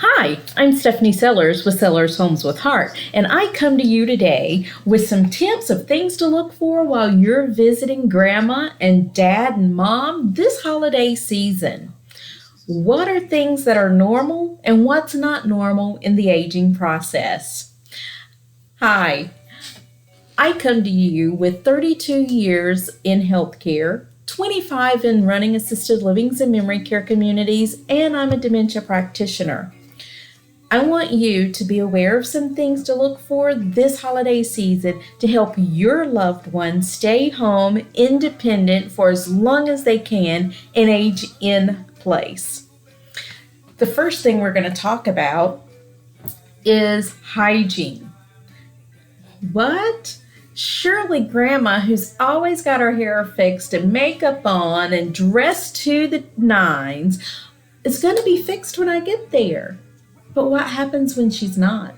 Hi, I'm Stephanie Sellers with Sellers Homes with Heart, and I come to you today with some tips of things to look for while you're visiting grandma and dad and mom this holiday season. What are things that are normal and what's not normal in the aging process? Hi, I come to you with 32 years in healthcare, 25 in running assisted livings and memory care communities, and I'm a dementia practitioner. I want you to be aware of some things to look for this holiday season to help your loved one stay home independent for as long as they can and age in place. The first thing we're going to talk about is hygiene. What? Surely grandma, who's always got her hair fixed and makeup on and dressed to the nines, is going to be fixed when I get there. But what happens when she's not?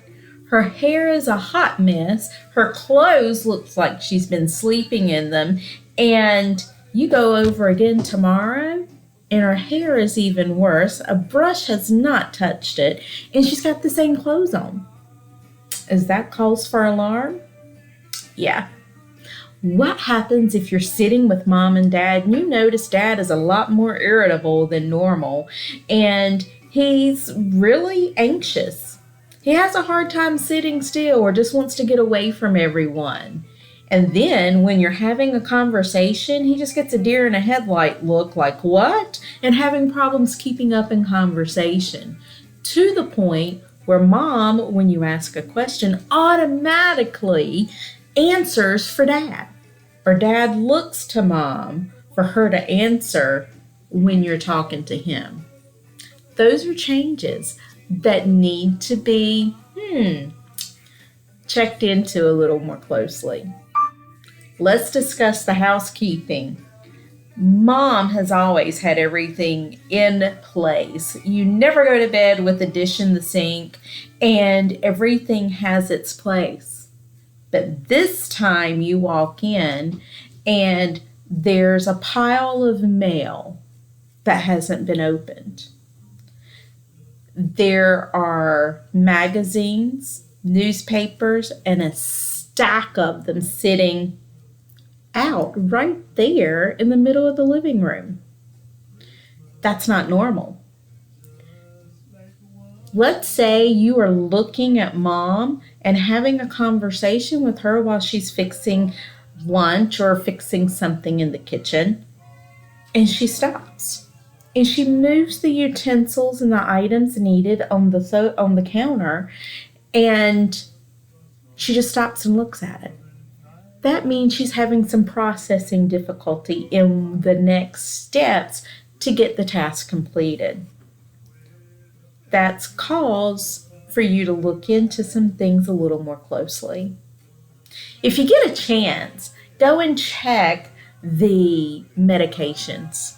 Her hair is a hot mess. Her clothes looks like she's been sleeping in them. And you go over again tomorrow, and her hair is even worse. A brush has not touched it, and she's got the same clothes on. Is that cause for alarm? Yeah. What happens if you're sitting with mom and dad and you notice dad is a lot more irritable than normal and he's really anxious? He has a hard time sitting still or just wants to get away from everyone. And then when you're having a conversation, he just gets a deer in a headlight look like, what? And having problems keeping up in conversation. To the point where mom, when you ask a question, automatically answers for dad. Or dad looks to mom for her to answer when you're talking to him. Those are changes that need to be checked into a little more closely. Let's discuss the housekeeping. Mom has always had everything in place. You never go to bed with a dish in the sink, and everything has its place. But this time you walk in and there's a pile of mail that hasn't been opened. There are magazines, newspapers, and a stack of them sitting out right there in the middle of the living room. That's not normal. Let's say you are looking at mom and having a conversation with her while she's fixing lunch or fixing something in the kitchen, and she stops. And she moves the utensils and the items needed on the counter, and she just stops and looks at it. That means she's having some processing difficulty in the next steps to get the task completed. That's cause for you to look into some things a little more closely. If you get a chance, go and check the medications.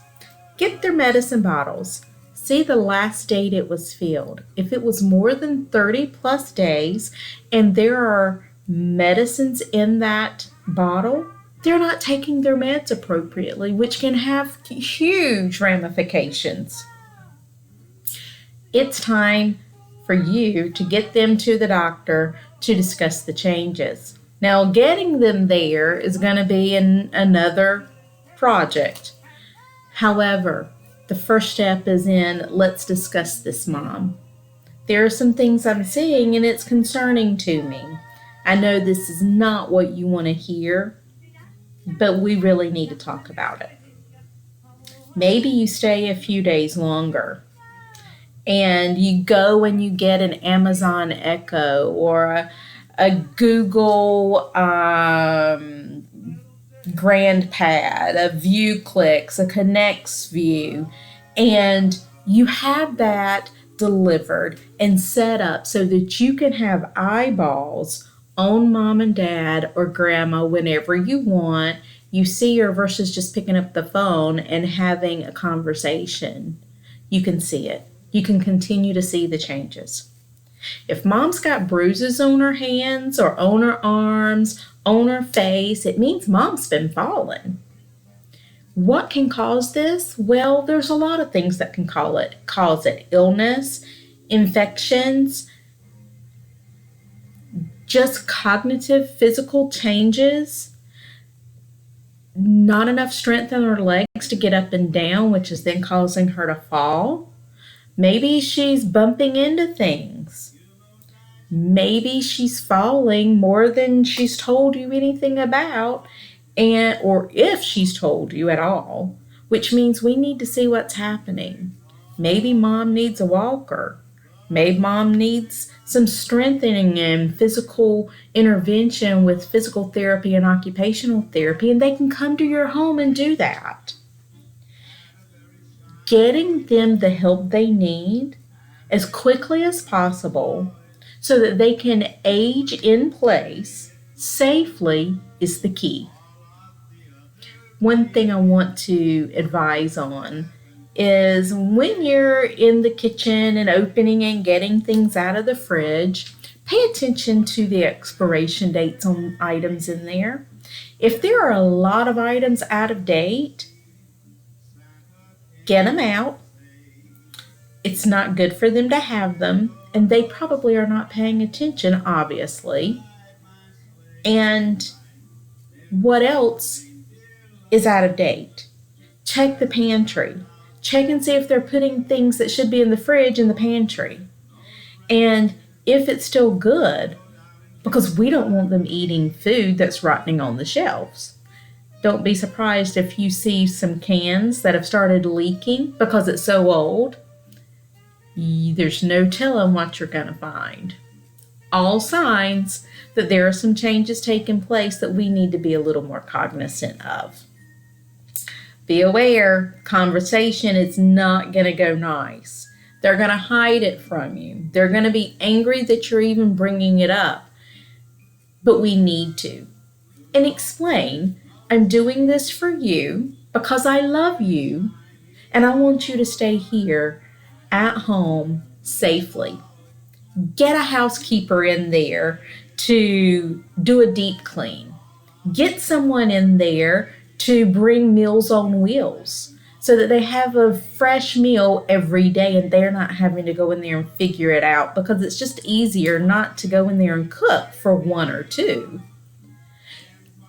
Get their medicine bottles. See the last date it was filled. If it was more than 30 plus days and there are medicines in that bottle, they're not taking their meds appropriately, which can have huge ramifications. It's time for you to get them to the doctor to discuss the changes. Now, getting them there is going to be another project. However, the first step is in, let's discuss this, mom. There are some things I'm seeing and it's concerning to me. I know this is not what you want to hear, but we really need to talk about it. Maybe you stay a few days longer and you go and you get an Amazon Echo or a Google GrandPad, a ViewClicks, a Connects View, and you have that delivered and set up so that you can have eyeballs on mom and dad or grandma whenever you want. You see her versus just picking up the phone and having a conversation. You can see it. You can continue to see the changes. If mom's got bruises on her hands or on her arms, on her face, it means mom's been falling. What can cause this? Well, there's a lot of things that can cause it. Illness. infections, just cognitive, physical changes, not enough strength in her legs to get up and down, which is then causing her to fall. Maybe she's bumping into things. Maybe she's falling more than she's told you anything about, and or if she's told you at all, which means we need to see what's happening. Maybe mom needs a walker. Maybe mom needs some strengthening and physical intervention with physical therapy and occupational therapy, and they can come to your home and do that. Getting them the help they need as quickly as possible so that they can age in place safely is the key. One thing I want to advise on is when you're in the kitchen and opening and getting things out of the fridge, pay attention to the expiration dates on items in there. If there are a lot of items out of date, get them out. It's not good for them to have them, and they probably are not paying attention, obviously. And what else is out of date? Check the pantry. Check and see if they're putting things that should be in the fridge in the pantry. And if it's still good, because we don't want them eating food that's rotting on the shelves. Don't be surprised if you see some cans that have started leaking because it's so old. There's no telling what you're going to find. All signs that there are some changes taking place that we need to be a little more cognizant of. Be aware, conversation is not going to go nice. They're going to hide it from you. They're going to be angry that you're even bringing it up. But we need to. And explain, I'm doing this for you because I love you and I want you to stay here at home safely. Get a housekeeper in there to do a deep clean. Get someone in there to bring Meals on Wheels so that they have a fresh meal every day and they're not having to go in there and figure it out, because it's just easier not to go in there and cook for one or two.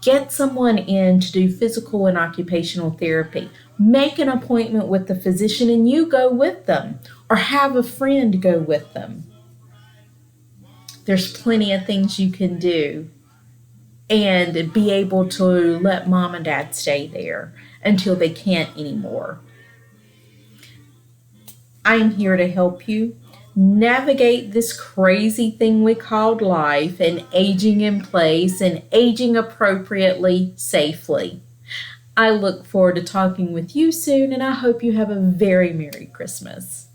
Get someone in to do physical and occupational therapy. Make an appointment with the physician and you go with them, or have a friend go with them. There's plenty of things you can do and be able to let mom and dad stay there until they can't anymore. I'm here to help you navigate this crazy thing we called life and aging in place and aging appropriately safely. I look forward to talking with you soon, and I hope you have a very Merry Christmas.